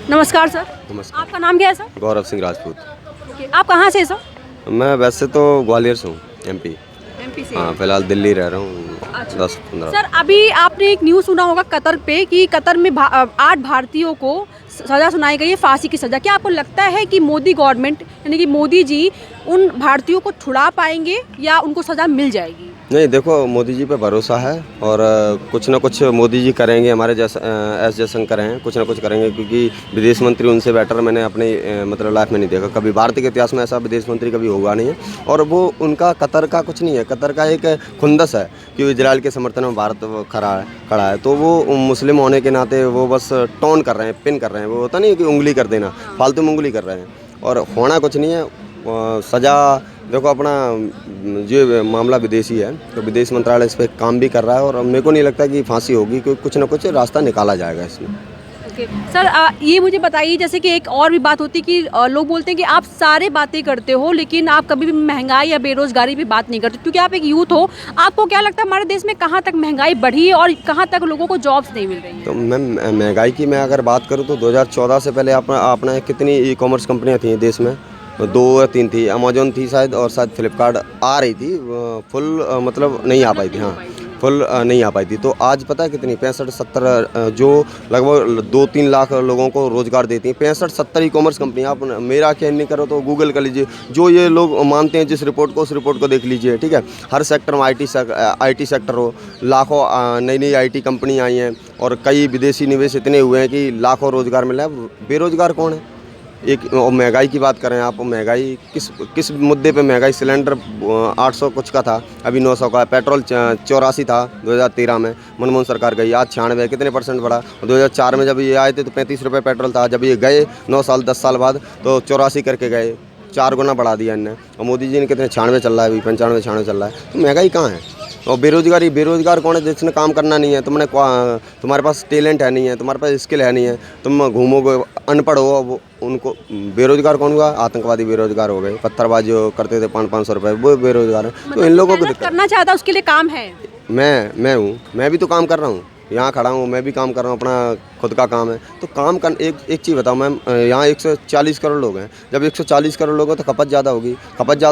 नमस्कार सर। नमस्कार। आपका नाम क्या है सर? गौरव सिंह राजपूत। ओके, आप कहाँ से हैं सर? मैं वैसे तो ग्वालियर से हूँ, एमपी। एमपी से। हाँ, फिलहाल दिल्ली रह रहा हूँ अच्छा। 10-15। सर अभी आपने एक न्यूज़ सुना होगा कतर पे कि कतर में 8 भारतीयों को सज़ा सुनाई गई है, फांसी की सज़ा। क्या आपको लगता है कि मोदी गवर्नमेंट यानी कि मोदी जी उन भारतीयों को छुड़ा पाएंगे या उनको सज़ा मिल जाएगी? नहीं, देखो मोदी जी पे भरोसा है और कुछ ना कुछ मोदी जी करेंगे, हमारे जैसा एस जयशंकर हैं, कुछ ना कुछ करेंगे क्योंकि विदेश मंत्री उनसे बेटर मैंने अपनी मतलब लाइफ में नहीं देखा। कभी भारत के इतिहास में ऐसा विदेश मंत्री कभी हुआ नहीं है और वो उनका कतर का कुछ नहीं है। कतर का एक खुंदस है कि इजराइल के समर्थन में भारत वो खड़ा है। तो वो मुस्लिम होने के नाते वो बस टोन कर रहे हैं, पिन कर रहे हैं। वो होता नहीं है कि उंगली कर देना, फालतू में उंगली कर रहे हैं और होना कुछ नहीं है। सज़ा देखो अपना जो मामला विदेशी है तो विदेश मंत्रालय इस पर काम भी कर रहा है और मेरे को नहीं लगता कि फांसी होगी, क्योंकि कुछ ना कुछ रास्ता निकाला जाएगा इसमें। ओके सर, ये मुझे बताइए जैसे कि एक और भी बात होती है कि लोग बोलते हैं कि आप सारे बातें करते हो लेकिन आप कभी भी महंगाई या बेरोजगारी पे बात नहीं करते, क्योंकि आप एक यूथ हो। आपको क्या लगता है हमारे देश में कहाँ तक महंगाई बढ़ी है और कहाँ तक लोगों को जॉब्स नहीं मिल रही हैं? तो मैं महंगाई की मैं अगर बात करूँ तो 2014 से पहले अपना कितनी ई कॉमर्स कंपनियाँ थी देश में? 2 या 3 थी। अमेजोन थी शायद और शायद फ्लिपकार्ट आ रही थी, फुल मतलब नहीं आ पाई थी। हाँ, फुल नहीं आ पाई थी। तो आज पता है कितनी 65-70 जो लगभग 2-3 लाख लोगों को रोज़गार देती हैं। 65-70 ई कॉमर्स कंपनियाँ। आप मेरा ख्याल नहीं करो तो गूगल कर लीजिए, जो ये लोग मानते हैं जिस रिपोर्ट को, उस रिपोर्ट को देख लीजिए, ठीक है। हर सेक्टर में IT सेक्टर हो, लाखों नई नई IT कंपनी आई हैं और कई विदेशी निवेश इतने हुए हैं कि लाखों रोज़गार मिला है। बेरोज़गार कौन है? एक और महंगाई की बात करें आप, महंगाई किस मुद्दे पे महंगाई? सिलेंडर 800 कुछ का था, अभी 900 का है। पेट्रोल 84 था 2013 में, मनमोहन सरकार गई, आज 96। कितने % बढ़ा? 2004 में जब ये आए थे तो 35 रुपये पेट्रोल था, जब ये गए 9 साल 10 साल बाद तो 84 करके गए, 4 गुना बढ़ा दिया इनने। और मोदी जी ने कितने 96 चल रहा है, अभी 95-96 चल रहा है। तो महंगाई कहाँ है? और बेरोजगार कौन है? जिसने काम करना नहीं है, तुम्हारे पास टैलेंट है नहीं है, तुम्हारे पास स्किल है नहीं है, तुम घूमोगे, अनपढ़ हो, वो उनको बेरोजगार कौन हुआ? आतंकवादी बेरोजगार हो गए, पत्थरबाज जो करते थे 500-500 रुपये, वो बेरोजगार है। तो इन लोगों को मेहनत करना चाहता उसके लिए काम है। मैं भी तो काम कर रहा हूँ, यहाँ खड़ा हूँ, मैं भी काम कर रहा हूँ, अपना खुद का काम है। तो काम कर एक चीज़ बताओ मैम, यहाँ 140 करोड़ लोग हैं। जब 140 करोड़ लोग हैं तो खपत ज़्यादा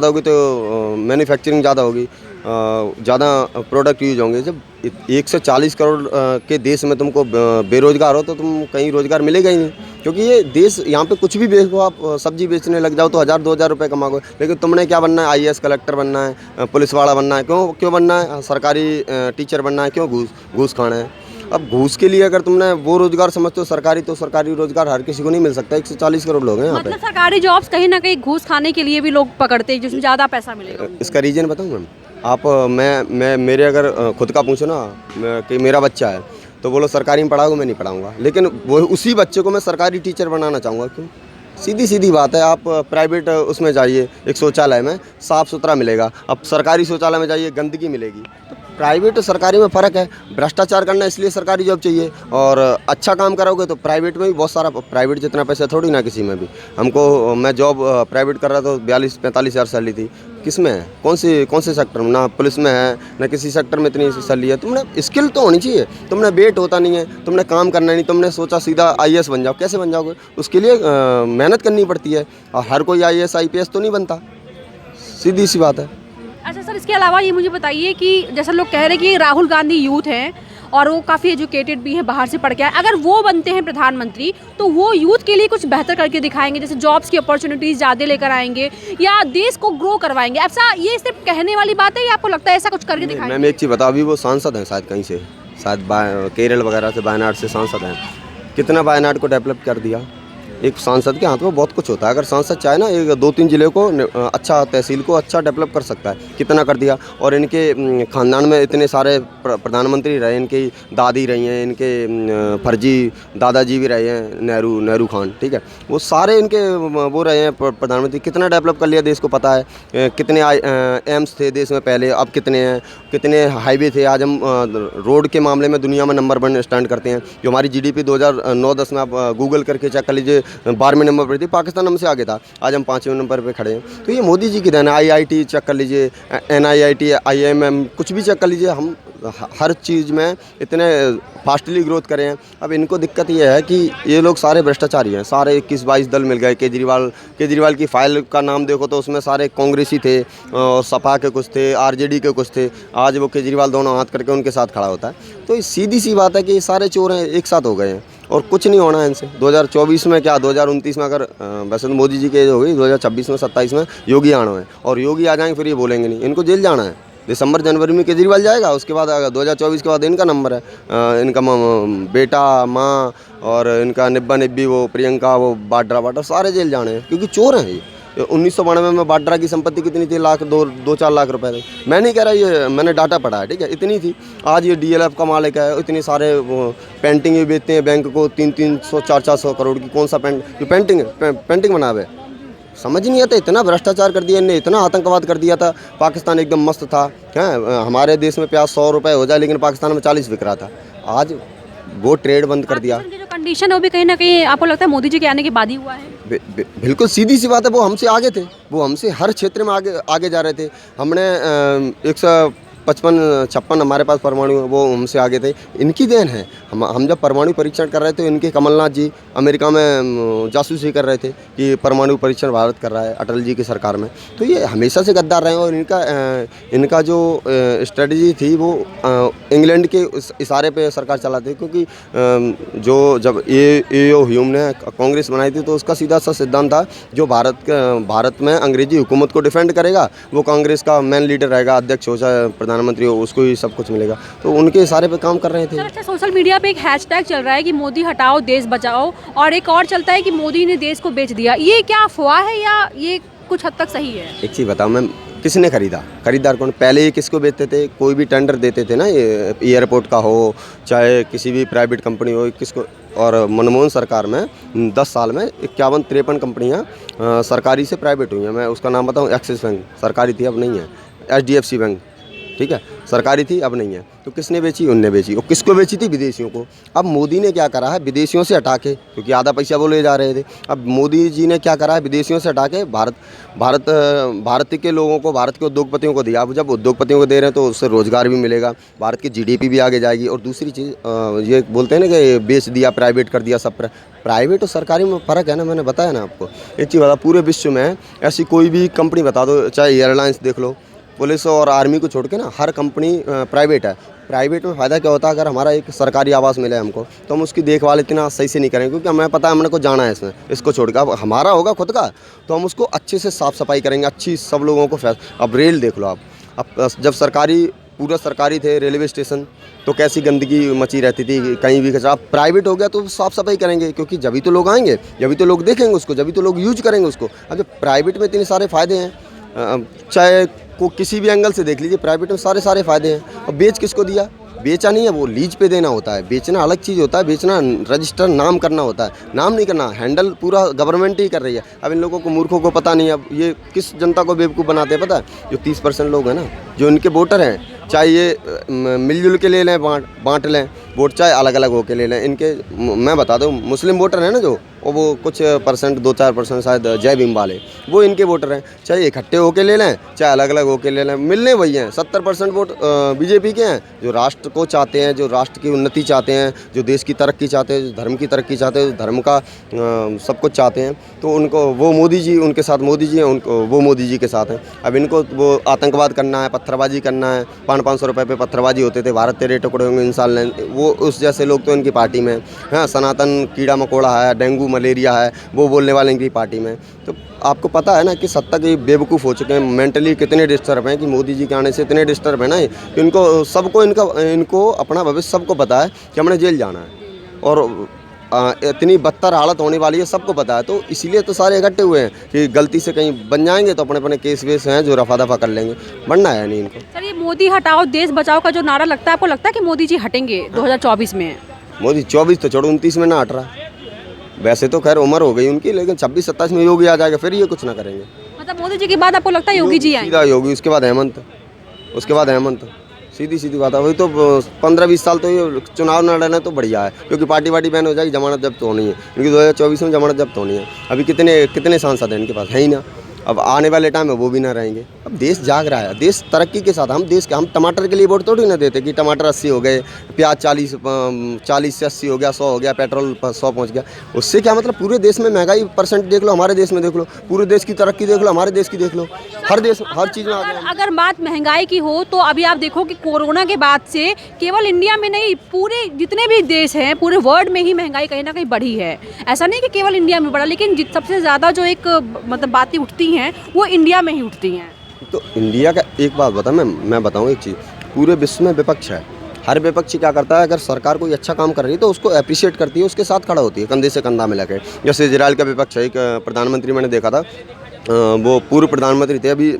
होगी तो मैन्युफैक्चरिंग ज़्यादा होगी, ज़्यादा प्रोडक्ट यूज होंगे। जब 140 करोड़ के देश में तुमको बेरोजगार हो तो तुम कहीं रोज़गार मिलेगा ही नहीं, क्योंकि ये देश यहाँ पे कुछ भी बेचो आप, सब्जी बेचने लग जाओ तो 1000-2000 रुपये कमाओगे, लेकिन तुमने क्या बनना है? IAS कलेक्टर बनना है, पुलिस वाला बनना है। क्यों बनना है? सरकारी टीचर बनना है। क्यों? घूस खाना है। अब घूस के लिए अगर तुमने वो रोजगार समझते हो सरकारी, तो सरकारी रोजगार हर किसी को नहीं मिल सकता। 140 करोड़ लोग हैं यहाँ पे। मतलब सरकारी जॉब्स कहीं ना कहीं घूस खाने के लिए भी लोग पकड़ते हैं जिसमें ज़्यादा पैसा मिलेगा। इसका रीज़न बताऊँ मैम? आप मैं मेरे अगर खुद का पूछो ना कि मेरा बच्चा है तो बोलो सरकारी में पढ़ाओगे, मैं नहीं पढ़ाऊँगा, लेकिन वो उसी बच्चे को मैं सरकारी टीचर बनाना चाहूँगा। क्यों? सीधी बात है। आप प्राइवेट उसमें जाइए, एक शौचालय में साफ़ सुथरा मिलेगा, अब सरकारी शौचालय में जाइए गंदगी मिलेगी। तो प्राइवेट और सरकारी में फ़र्क है। भ्रष्टाचार करना इसलिए सरकारी जॉब चाहिए, और अच्छा काम करोगे तो प्राइवेट में भी बहुत सारा, प्राइवेट जितना पैसा थोड़ी ना किसी में भी। मैं जॉब प्राइवेट कर रहा था तो 42-45 हज़ार सैलरी थी। किस में है? कौन से सेक्टर में? ना पुलिस में है ना किसी सेक्टर में इतनी सैलरी है। तुमने स्किल तो होनी चाहिए, तुमने वेट होता नहीं है, तुमने काम करना नहीं, तुमने सोचा सीधा IAS बन जाओ। कैसे बन जाओगे? उसके लिए मेहनत करनी पड़ती है और हर कोई IAS IPS तो नहीं बनता, सीधी सी बात है। अच्छा सर, इसके अलावा ये मुझे बताइए कि जैसे लोग कह रहे हैं कि राहुल गांधी यूथ हैं और वो काफ़ी एजुकेटेड भी हैं, बाहर से पढ़ के आए, अगर वो बनते हैं प्रधानमंत्री तो वो यूथ के लिए कुछ बेहतर करके दिखाएंगे, जैसे जॉब्स की अपॉर्चुनिटीज़ ज़्यादा लेकर आएंगे या देश को ग्रो करवाएंगे। ऐसा ये सिर्फ कहने वाली बात है या आपको लगता है ऐसा कुछ करके दिखाएंगे? मैम एक चीज़ बताओ, अभी वो सांसद हैं शायद कहीं से, शायद केरल वगैरह से, वायनाड से सांसद हैं। कितना वायनाड को डेवलप कर दिया? एक सांसद के हाथ में बहुत कुछ होता है। अगर सांसद चाहे ना, एक 2-3 जिले को अच्छा, तहसील को अच्छा डेवलप कर सकता है। कितना कर दिया। और इनके ख़ानदान में इतने सारे प्रधानमंत्री रहे, इनकी दादी रही हैं, इनके फर्जी दादाजी भी रहे हैं, नेहरू खान, ठीक है। वो सारे इनके वो रहे हैं प्रधानमंत्री। कितना डेवलप कर लिया देश को पता है। कितने एम्स थे देश में पहले, अब कितने हैं। कितने हाईवे थे। आज हम रोड के मामले में दुनिया में नंबर 1 स्टैंड करते हैं। जो हमारी GDP 2009-10 में आप गूगल करके चेक कर लीजिए, 12वें नंबर पर थी, पाकिस्तान हमसे आगे था, आज हम 5वें नंबर पर खड़े हैं। तो ये मोदी जी की देन है। IIT चेक कर लीजिए, NIIT, IIM, कुछ भी चेक कर लीजिए, हम हर चीज़ में इतने फास्टली ग्रोथ करें हैं। अब इनको दिक्कत ये है कि ये लोग सारे भ्रष्टाचारी हैं, सारे 21-22 दल मिल गए। केजरीवाल की फाइल का नाम देखो तो उसमें सारे कांग्रेसी थे और सपा के कुछ थे, RJD के कुछ थे। आज वो केजरीवाल दोनों हाथ करके उनके साथ खड़ा होता है। तो सीधी सी बात है कि ये सारे चोर हैं, एक साथ हो गए हैं और कुछ नहीं होना है इनसे। 2024 में क्या 2029 में, अगर वैसे तो मोदी जी की एज हो गई, 2026 में 27 में योगी आना है और योगी आ जाएंगे फिर ये बोलेंगे नहीं, इनको जेल जाना है। दिसंबर जनवरी में केजरीवाल जाएगा, उसके बाद 2024 के बाद इनका नंबर है। इनका बेटा, माँ और इनका निब्बा निब्बी, वो प्रियंका, वो वाड्रा सारे जेल जाने हैं क्योंकि चोर हैं ये। 1992 में वाड्रा की संपत्ति कितनी थी? 2-4 लाख रुपए थे। मैं नहीं कह रहा, ये मैंने डाटा पढ़ा है, ठीक है, इतनी थी। आज ये DLF का मालिक है, इतने सारे पेंटिंग भी बेचते हैं बैंक को 300, 400 करोड़ की। कौन सा पेंटिंग बनावे? समझ नहीं आता, इतना भ्रष्टाचार कर दिया इनने, इतना आतंकवाद कर दिया था। पाकिस्तान एकदम मस्त था, हैं? हमारे देश में प्याज 100 रुपये हो जाए लेकिन पाकिस्तान में 40 बिक रहा था। आज वो ट्रेड बंद कर दिया। जो कंडीशन है वो भी कहीं ना कहीं आपको लगता है मोदी जी के आने के बाद ही हुआ है? बिल्कुल सीधी सी बात है, वो हमसे आगे थे, वो हमसे हर क्षेत्र में आगे जा रहे थे। हमने 155-56 हमारे पास परमाणु, वो हमसे आगे थे। इनकी देन है। हम जब परमाणु परीक्षण कर रहे थे, इनके कमलनाथ जी अमेरिका में जासूसी कर रहे थे कि परमाणु परीक्षण भारत कर रहा है अटल जी की सरकार में। तो ये हमेशा से गद्दार रहे हैं और इनका जो स्ट्रेटजी थी वो इंग्लैंड के इशारे पे सरकार चलाती है। क्योंकि जो जब ए.ओ. ह्यूम ने कांग्रेस बनाई थी तो उसका सीधा सा सिद्धांत था, जो भारत में अंग्रेजी हुकूमत को डिफेंड करेगा वो कांग्रेस का मेन लीडर रहेगा, अध्यक्ष हो चाहे प्रधानमंत्री हो, उसको ही सब कुछ मिलेगा। तो उनके इशारे पे काम कर रहे थे। अच्छा, सोशल मीडिया पे एक हैशटैग चल रहा है कि मोदी हटाओ देश बचाओ, और एक और चलता है कि मोदी ने देश को बेच दिया। ये क्या अफवाह है या ये कुछ हद तक सही है? एक चीज़ बताओ मैम, किसने खरीदा? खरीदार कौन? पहले ये किसको बेचते थे? कोई भी टेंडर देते थे ना, ये एयरपोर्ट का हो चाहे किसी भी प्राइवेट कंपनी हो, किसको? और मनमोहन सरकार में 10 साल में 51-53 कंपनियाँ सरकारी से प्राइवेट हुई हैं। मैं उसका नाम बताऊँ, एक्सिस बैंक सरकारी थी, अब नहीं है। HDFC बैंक, ठीक है, सरकारी थी, अब नहीं है। तो किसने बेची? उनने बेची। और किसको बेची थी? विदेशियों को। अब मोदी ने क्या करा है, विदेशियों से हटा के, क्योंकि आधा पैसा वो ले जा रहे थे, अब मोदी जी ने क्या करा है, विदेशियों से हटा के भारत के लोगों को, भारत के उद्योगपतियों को दिया। अब जब उद्योगपतियों को दे रहे हैं तो उससे रोजगार भी मिलेगा, भारत की GDP भी आगे जाएगी। और दूसरी चीज़, ये बोलते हैं ना कि बेच दिया, प्राइवेट कर दिया। सब प्राइवेट और सरकारी में फ़र्क है ना, मैंने बताया ना आपको। एक चीज़ बता, पूरे विश्व में ऐसी कोई भी कंपनी बता दो, चाहे एयरलाइंस देख लो, पुलिस और आर्मी को छोड़ के ना हर कंपनी प्राइवेट है। प्राइवेट में फ़ायदा क्या होता है, अगर हमारा एक सरकारी आवास मिले हमको तो हम उसकी देखभाल इतना सही से नहीं करेंगे, क्योंकि हमें पता है हमने को जाना है इसमें, इसको छोड़ के। अब हमारा होगा खुद का तो हम उसको अच्छे से साफ़ सफाई करेंगे, अच्छी सब लोगों को। अब रेल देख लो आप, अब जब पूरा सरकारी थे रेलवे स्टेशन तो कैसी गंदगी मची रहती थी, कहीं भी कचरा। अब प्राइवेट हो गया तो साफ़ सफाई करेंगे, क्योंकि जब भी तो लोग आएंगे, जब भी तो लोग देखेंगे उसको, जब भी तो लोग यूज करेंगे उसको। अब जब प्राइवेट में इतने सारे फ़ायदे हैं, चाहे को किसी भी एंगल से देख लीजिए, प्राइवेट में सारे फ़ायदे हैं। और बेच किसको दिया? बेचा नहीं है, वो लीज पे देना होता है। बेचना अलग चीज़ होता है, बेचना रजिस्टर नाम करना होता है, नाम नहीं करना। हैंडल पूरा गवर्नमेंट ही कर रही है। अब इन लोगों को, मूर्खों को पता नहीं है। अब ये किस जनता को बेवकूफ़ बनाते हैं पता है? जो 30% लोग हैं ना, जो इनके वोटर हैं, चाहे ये मिलजुल के ले लें, बांट लें वोट, चाहे अलग अलग होकर ले लें। इनके, मैं बता दूँ, मुस्लिम वोटर हैं ना जो, और वो कुछ परसेंट 2-4% शायद जय भीम वाले, वो इनके वोटर हैं। चाहे इकट्ठे होकर ले लें, चाहे अलग अलग होकर ले लें, मिलने वही हैं। 70% वोट BJP के हैं, जो राष्ट्र को चाहते हैं, जो राष्ट्र की उन्नति चाहते हैं, जो देश की तरक्की चाहते हैं, जो धर्म की तरक्की चाहते हैं, जो धर्म का सब कुछ चाहते हैं। तो उनको वो मोदी जी, उनके साथ मोदी जी हैं, उनको वो मोदी जी के साथ हैं। अब इनको वो आतंकवाद करना है, पत्थरबाजी करना है। 500-500 रुपये पे पत्थरबाजी होते थे, भारत तेरे टुकड़े होंगे इंसान लें, वो उस जैसे लोग तो इनकी पार्टी में हैं। सनातन कीड़ा मकोड़ा है, डेंगू मलेरिया है, वो बोलने वाले इनकी पार्टी में। तो आपको पता है ना कि सत्ता के बेवकूफ़ हो चुके हैं, मेंटली कितने डिस्टर्ब हैं, कि मोदी जी के आने से इतने डिस्टर्ब है ना कि इनको अपना भविष्य सबको पता है कि हमने जेल जाना है और इतनी बदतर हालत होने वाली है, सबको पता है। तो इसीलिए तो सारे इकट्ठे हुए हैं कि गलती से कहीं बन जाएंगे तो अपने अपने केस वेस हैं जो रफा दफा कर लेंगे, बनना है नहीं इनको। सर, ये मोदी हटाओ देश बचाओ का जो नारा लगता है, आपको लगता है कि मोदी जी हटेंगे 2024 में? मोदी 24 तो छोड़ो, 29 में ना हट रहा। वैसे तो खैर उम्र हो गई उनकी, लेकिन 26-27 में योगी आ जाएगा, फिर ये कुछ ना करेंगे। मतलब मोदी जी के बाद आपको लगता है योगी जी आएंगे? सीधा योगी, उसके बाद हेमंत, उसके बाद हेमंत, सीधी सीधी बात है, वही तो 15-20 साल तो ये चुनाव न लड़ना तो बढ़िया है, क्योंकि पार्टी वार्टी बैन हो जाएगी, जमानत जब्त होनी है, क्योंकि 2024 में जमानत जब्त होनी है। अभी कितने सांसद हैं इनके पास, है ही ना। अब आने वाले टाइम में वो भी ना रहेंगे। अब देश जाग रहा है, देश तरक्की के साथ, हम टमाटर के लिए वोट थोड़ी ना देते कि टमाटर 80 हो गए, प्याज 40 से 80 हो गया, 100 हो गया, पेट्रोल 100 पहुंच गया। उससे क्या मतलब, पूरे देश में महंगाई परसेंट देख लो, हमारे देश में देख लो, पूरे देश की तरक्की देख लो, हमारे देश की देख लो, हर चीज़ में अगर बात महंगाई की हो तो अभी आप देखो कि कोरोना के बाद से केवल इंडिया में नहीं, पूरे जितने भी देश हैं, पूरे वर्ल्ड में ही महंगाई कहीं ना कहीं बढ़ी है। ऐसा नहीं कि केवल इंडिया में बढ़ा, लेकिन सबसे ज़्यादा जो एक मतलब बातें उठती हैं वो इंडिया में ही उठती हैं। तो इंडिया का एक बात बता, मैं बताऊँ एक चीज़, पूरे विश्व में विपक्ष है, हर विपक्षी क्या करता है, अगर सरकार कोई अच्छा काम कर रही है तो उसको अप्रिशिएट करती है, उसके साथ खड़ा होती है, कंधे से कंधा मिला के। जैसे इजराइल का विपक्ष है, एक प्रधानमंत्री मैंने देखा था, वो पूर्व प्रधानमंत्री थे, अभी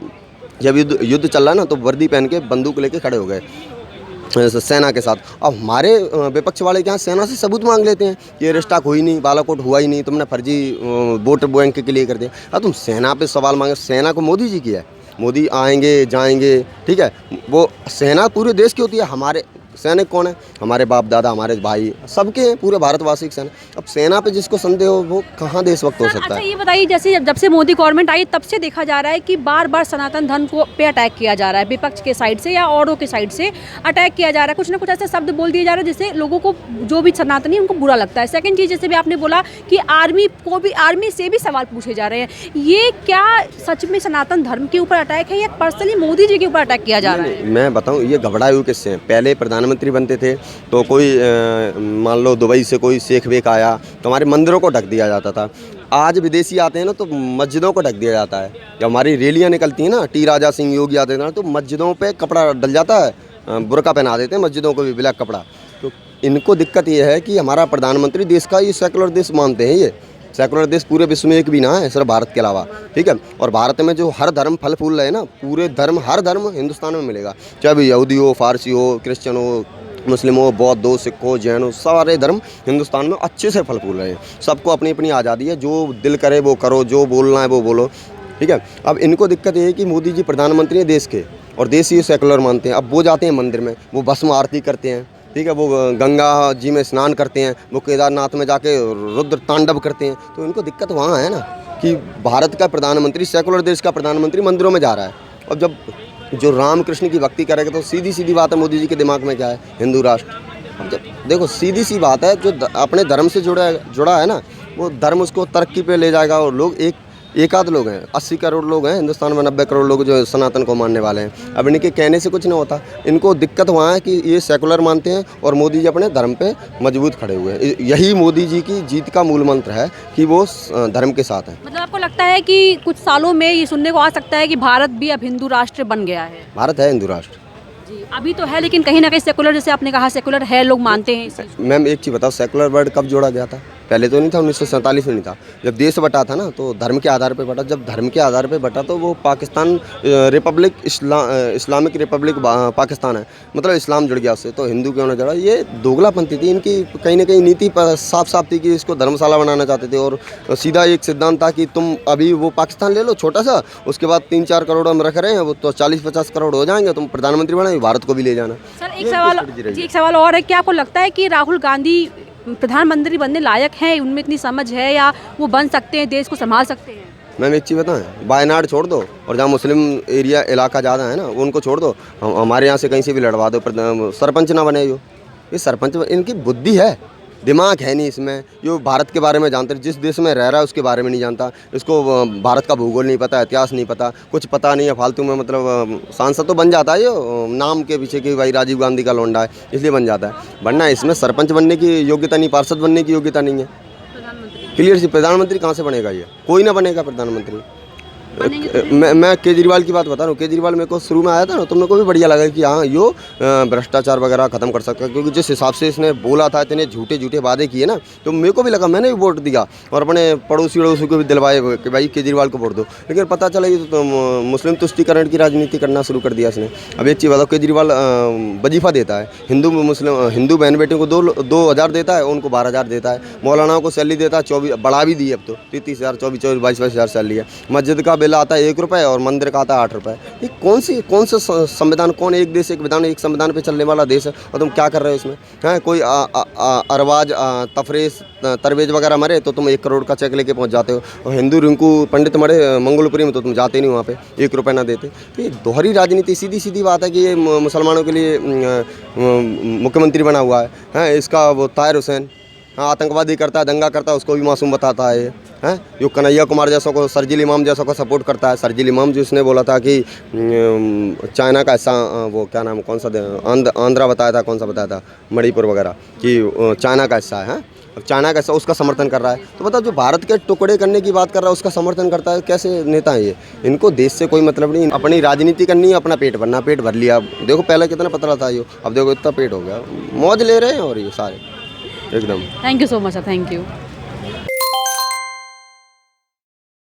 जब युद्ध चल रहा है ना, तो वर्दी पहन के बंदूक लेके खड़े हो गए सेना के साथ। अब हमारे विपक्ष वाले क्या सेना से सबूत मांग लेते हैं कि रिस्टाक हुई नहीं, बालाकोट हुआ ही नहीं, तुमने फर्जी वोट बैंक के लिए कर दिया। अब तुम सेना पे सवाल मांगे, सेना को मोदी जी की है, मोदी आएंगे जाएंगे, ठीक है, वो सेना पूरे देश की होती है। हमारे सैनिक कौन है, हमारे बाप दादा, हमारे भाई, सबके हैं, पूरे भारतवासी की सेना। अब सेना पे जिसको संदेह हो वो कहाँ देशभक्त हो सकता अच्छा है। ये बताइए, जैसे जब से मोदी गवर्नमेंट आई तब से देखा जा रहा है कि बार बार सनातन धर्म को पे अटैक किया जा रहा है, विपक्ष के साइड से या औरों के साइड से अटैक किया जा रहा है, कुछ ना कुछ ऐसे शब्द बोल दिए जा रहे हैं जिससे लोगों को, जो भी सनातनी उनको बुरा लगता है। सेकंड चीज़, जैसे भी आपने बोला कि आर्मी से भी सवाल पूछे जा रहे हैं, ये क्या सच में सनातन धर्म के ऊपर अटैक है या पर्सनली मोदी जी के ऊपर अटैक किया जा रहा है? मैं बताऊं, ये घबराए हुए किससे हैं। पहले प्रधानमंत्री बनते थे तो कोई मान लो दुबई से कोई शेख वेख आया तो हमारे मंदिरों को ढक दिया जाता था। आज विदेशी आते हैं ना तो मस्जिदों को ढक दिया जाता है। जब हमारी रैलियां निकलती हैं ना, टी राजा सिंह योगी आते हैं तो मस्जिदों पे कपड़ा डल जाता है, बुर्का पहना देते हैं मस्जिदों को भी, ब्लैक कपड़ा। तो इनको दिक्कत ये है कि हमारा प्रधानमंत्री देश का ये सेकुलर देश मानते हैं, ये सेकुलर देश पूरे विश्व में एक भी ना है सिर्फ भारत के अलावा, ठीक है। और भारत में जो हर धर्म फल फूल रहे हैं ना, पूरे धर्म, हर धर्म हिंदुस्तान में मिलेगा, चाहे वो यहूदी हो, फारसी हो, क्रिश्चियन हो, मुस्लिम हो, बौद्ध हो, सिख हो, जैन हो, सारे धर्म हिंदुस्तान में अच्छे से फल फूल रहे हैं। सबको अपनी अपनी आज़ादी है, जो दिल करे वो करो, जो बोलना है वो बोलो, ठीक है। अब इनको दिक्कत ये है कि मोदी जी प्रधानमंत्री हैं देश के और देश ही सेकुलर मानते हैं। अब वो जाते हैं मंदिर में, वो भस्म आरती करते हैं, ठीक है, वो गंगा जी में स्नान करते हैं, वो केदारनाथ में जाके रुद्र तांडव करते हैं। तो इनको दिक्कत वहाँ है ना कि भारत का प्रधानमंत्री, सेकुलर देश का प्रधानमंत्री मंदिरों में जा रहा है। और जब जो राम कृष्ण की भक्ति करेगा तो सीधी सीधी बात है, मोदी जी के दिमाग में क्या है, हिंदू राष्ट्र। अब जब देखो सीधी सी बात है, जो अपने धर्म से जुड़ा है ना, वो धर्म उसको तरक्की पे ले जाएगा। और लोग एक आध लोग हैं, 80 करोड़ लोग हैं हिंदुस्तान में, 90 करोड़ लोग जो सनातन को मानने वाले हैं। अब इनके कहने से कुछ नहीं होता। इनको दिक्कत वहाँ है कि ये सेकुलर मानते हैं और मोदी जी अपने धर्म पे मजबूत खड़े हुए हैं। यही मोदी जी की जीत का मूल मंत्र है कि वो धर्म के साथ है। मतलब आपको लगता है कि कुछ सालों में ये सुनने को आ सकता है कि भारत भी अब हिंदू राष्ट्र बन गया है? भारत है हिंदू राष्ट्र जी, अभी तो है, लेकिन कहीं ना कहीं सेकुलर, जैसे आपने कहा सेकुलर है, लोग मानते हैं इस चीज़ को। मैम एक चीज़ बताओ, सेकुलर वर्ड कब जोड़ा गया था? पहले तो नहीं था, 1947 में नहीं था। जब देश बटा था ना तो धर्म के आधार पे बटा। जब धर्म के आधार पे बटा तो वो Pakistan Republic, Islamic Republic Pakistan है, मतलब इस्लाम जुड़ गया उससे। तो हिंदू क्यों ना जुड़ा? ये दोगलापंथी थी इनकी, कहीं ना कहीं नीति साफ साफ थी कि इसको धर्मशाला बनाना चाहते थे। और सीधा एक सिद्धांत था कि तुम अभी वो पाकिस्तान ले लो छोटा सा, उसके बाद 3-4 करोड़ हम रख रहे हैं, वो तो 40-50 करोड़ हो जाएंगे, तुम प्रधानमंत्री बनाए, भारत को भी ले जाना। सर एक सवाल और है, क्या आपको लगता है कि राहुल गांधी प्रधानमंत्री बनने लायक हैं, उनमें इतनी समझ है या वो बन सकते हैं, देश को संभाल सकते हैं? मैम एक चीज़ बताएं, वायनाड छोड़ दो और जहाँ मुस्लिम एरिया इलाका ज़्यादा है ना उनको छोड़ दो, हमारे यहाँ से कहीं से भी लड़वा दो, सरपंच ना बने। ये सरपंच, इनकी बुद्धि है, दिमाग है नहीं इसमें। ये भारत के बारे में जानते, जिस देश में रह रहा है उसके बारे में नहीं जानता, इसको भारत का भूगोल नहीं पता, इतिहास नहीं पता, कुछ पता नहीं है, फालतू में मतलब सांसद तो बन जाता है ये नाम के पीछे कि भाई राजीव गांधी का लौंडा है इसलिए बन जाता है, वरना इसमें सरपंच बनने की योग्यता नहीं, पार्षद बनने की योग्यता नहीं है। क्लियर सी, प्रधानमंत्री कहाँ से बनेगा? ये कोई ना बनेगा प्रधानमंत्री। मैं केजरीवाल की बात बता रहा हूँ। केजरीवाल मेरे को शुरू में आया था ना तो मेरे को भी बढ़िया लगा कि हाँ यो भ्रष्टाचार वगैरह खत्म कर सकता है, क्योंकि जिस हिसाब से इसने बोला था, इतने झूठे वादे किए ना, तो मेरे को भी लगा, मैंने भी वोट दिया और अपने पड़ोसी को भी दिलवाए कि भाई केजरीवाल को वोट दो। लेकिन पता चला ये तो मुस्लिम तुष्टिकरण की राजनीति करना शुरू कर दिया इसने। अब एक चीज़ बताओ, केजरीवाल वजीफा देता है, हिंदू बहन बेटियों को 2,000 देता है, उनको 12,000 देता है, मौलानाओं को सैलरी देता है 24, बढ़ा भी दी अब तो 30,000, 24,000, 22,000 सैलरी है। मस्जिद का बिल आता है 1 रुपये और मंदिर का आता है 8 रुपये। ये कौन सा संविधान, कौन एक देश एक विधान एक संविधान पे चलने वाला देश है, और तुम क्या कर रहे हो इसमें? हैं कोई अरवाज तफरेज तरवेज वगैरह मरे तो तुम 1 करोड़ का चेक लेके पहुंच जाते हो, और हिंदू रिंकू पंडित मरे मंगोलपुरी में तो तुम जाते नहीं वहाँ पे, 1 रुपये ना देते। तो ये दोहरी राजनीति, सीधी सीधी बात है कि ये मुसलमानों के लिए मुख्यमंत्री बना हुआ है। इसका वो ताहिर हुसैन, हाँ, आतंकवादी करता है, दंगा करता है, उसको भी मासूम बताता है ये, हैं जो कन्हैया कुमार जैसों को, शर्जील इमाम जैसों को सपोर्ट करता है। शर्जील इमाम जो इसने बोला था कि चाइना का हिस्सा, वो क्या नाम, कौन सा आंध्रा बताया था, कौन सा बताया था, मणिपुर वगैरह, कि चाइना का हिस्सा है, चाइना का हिस्सा, उसका समर्थन कर रहा है। तो बताओ, जो भारत के टुकड़े करने की बात कर रहा है उसका समर्थन करता है, कैसे नेता है ये? इनको देश से कोई मतलब नहीं, अपनी राजनीति करनी है, अपना पेट भरना, पेट भर लिया। देखो पहले कितना पतला था ये, अब देखो इतना पेट हो गया, मौज ले रहे हैं और ये सारे एकदम। Thank you so much sir, thank you.